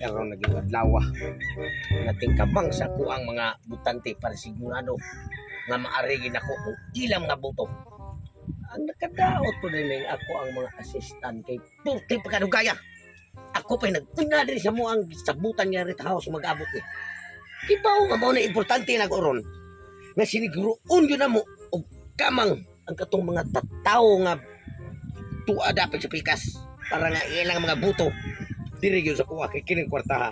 Pero naging adlaw nating kabang sa kuang mga butante para sigurado nga maarigin ako kung ilang nga boto. Ang nakadaot ko din ako ang mga assistant kay Purti Pagkanugaya. Ako pa'y nagtuna din sa mo ang sabutan niya rin house mag-abot ni. Ibaw nga mo na importante na oron na siniguroon yun na mo o kamang ang katong mga tataw nga tuwa dapat sa pikas para nga ilang mga buto diri yun sa kuha kay kining kwarta ha.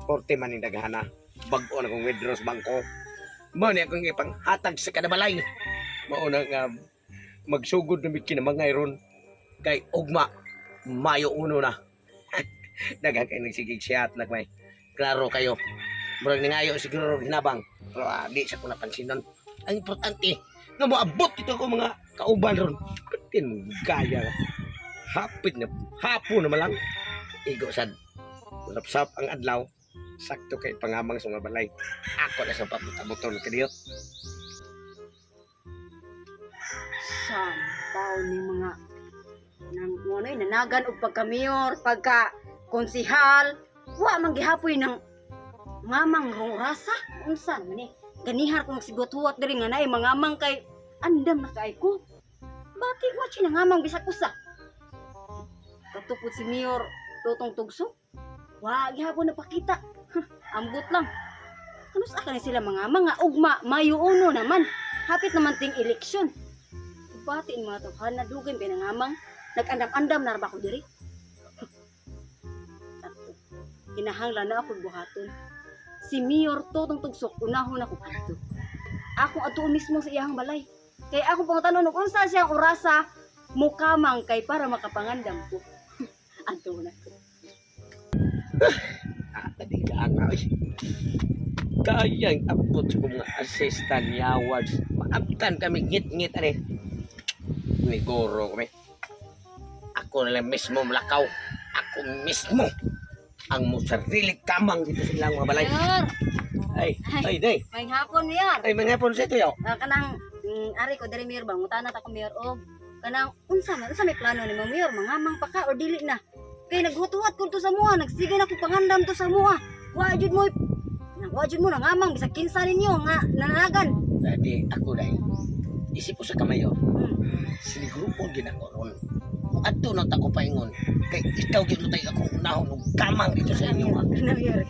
Porte man yung daghana bago na kong withdraws bangko mo na akong ipanghatag sa kadabalay mauna nga magsugod na kinamangay ron kay ugma Mayo 1 na daghang kay nagsigig siyat nagmay klaro kayo murag ningayo siguro hinabang pero di sa ko napansin nun ang importante nga moabot ito ko mga kauban ron patin mo gaya hapit na hapon na malang igo sad lapsap ang adlaw sakto kay pangamang sa mga balay ako na sa pabuta-buton kadiyot sa taon ni mga nanagan og pagka-mayor, pagka-konsihal, wa man gihapoy ng ngamang rong rasa. Unsa man ni? Ganihar ko magsigwat-huwat diri nga naay mangamang kay andam na kay ko. Bati wa siya ngamang bisag usa. Katupod si Mayor Totong Tugso. Wa gihapon napakita. Ambot lang. Kanus aka ni sila mangamang nga ugma Mayo 1 naman. Hapit naman ting eleksyon. Bati in mga tawhana dugay pinangamang nag-andam-andam na ba ko diri? Kinahanglan na ako buhaton. Si Mayor Totong Tugsok unahon ako adto. Ako adto mismo sa iyang balay. Kay ako pang tanong kung unsa siyang orasa mukamang kay para makapangandam ko. Adto na ko. tadi ka kayang abot sa mga assistant yawards maabtan kami ngit-ngit ani ni goro kami ako na lang mismo malakaw ako mismo ang mo sarili kamang dito sa ilang mga balay Mayor, ay day may hapon Mayor. ay mga hapon sa ito yaw Kanang ari ko diri Mayor bang utana ta ko Mayor og kanang unsa may plano ni Mayor mangamang pa ka or dili na. Kay naghutuwat ko to sa mua, nagsigay na ko pangandam to sa mua. Wa jud mo nangamang bisag kinsa ninyo nga nananagan. dadi ako day isip ko sa kamayo siniguro ko ginako ron adto na tako paingon kay ikaw gyud tay akong unahon og kamang dito sa inyo ha Mayor,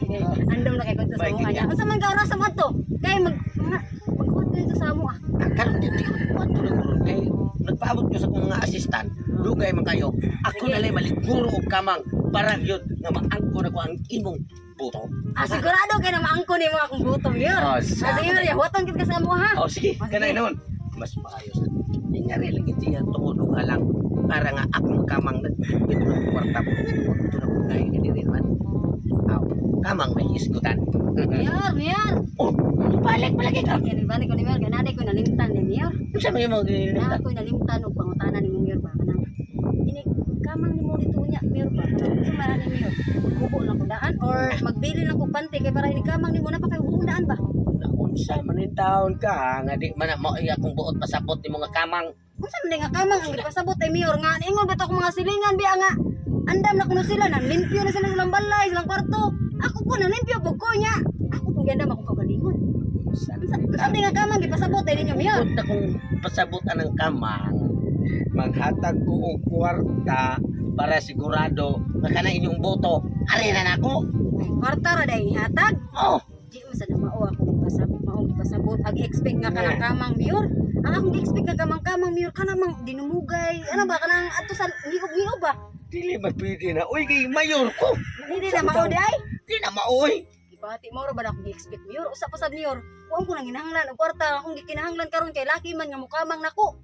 andam na kay ko to sa mua niya. Unsa man ka oras sa to? Kay maghuwat dito sa mua. karon dito adto na ron kay nagpaabot ko sa akong mga assistant dugay man kayo ako na lang maliguro og kamang para gyud nga maangko na ko ang imong buto Sigurado kay na maangko nimo akong gutom Mayor. Sige Mayor, huwaton kit ka sa mua ha. sige kanay noon mas maayos nga rin lang itiya tungod og halang para nga akong kamang nagpito ng kwarta mo ito na kung kaya kadiri naman kamang may isgutan Mayor. oh balik palagi ka Kaya balik ko ni Mayor, kaya naday ko nalimtan ni Mayor. sa may mga ginilitan Na ako'y nalimtan o pangutanan ni Mayor ba? Kanang, ini, kamang ni mo dito niya, Mayor ba? Kanang, sumara ni Mayor. Kubo lang ko daan or magbili lang ko pante kay para ini kamang ni mo na pa kayo daan ba? unsa man in taon ka nga di man mo iya kung buot pasabot ni mga kamang Kung saan nga kamang ang ipasabot ay Mayor nga, ingon ba ito akong mga silingan biya nga, andam na kuno sila, nanlimpyo na sila silang balay, silang kwarto. Ako po nanlimpyo, bugko niya. Ako pong gandam akong kagalingon. Saan nga kamang ipasabot ay ninyo, Mayor? Kung kung pasabutan ng kamang, maghatag ko og kwarta para sigurado na kana inyong boto. Ari na nako. Kwarta ra dahil hatag. Oh, Di mo sa namao ako ipasabot ag-expect nga kanang kamang Mayor. Ang akong gi-expect nga kamang Mayor ka namang dinumugay. Ano ba kanang ato sa ngigog ba? dili man pwede na. Uy, kay mayor ko. Hindi na mao day. Di na maoy. Ibati mo ra ba na akong gi-expect Mayor? Usa pa sad Mayor. Kuan ko nang ginahanglan og kwarta akong gikinahanglan karon kay laki man nga mukamang nako.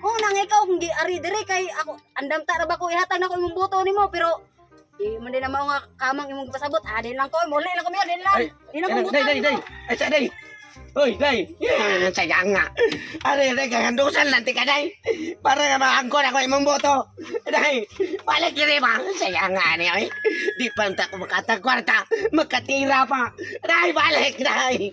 Oo nang ikaw kung gi-ari dire kay ako andam ta ra ba ko ihatag nako imong boto nimo pero di man din na mao nga kamang imong pasabot. Din lang ko, muli lang ko Mayor, din lang. Di na ko Day. Ay, sa day. Uy, day. Sayang nga. Ari, kagandusan lang tika, day. Para nga maangkon ako imong boto. Day, balik diri ba? Sayang nga ni, oy. Di pa ko makatag kwarta. Magkatira pa. Day, balik, day.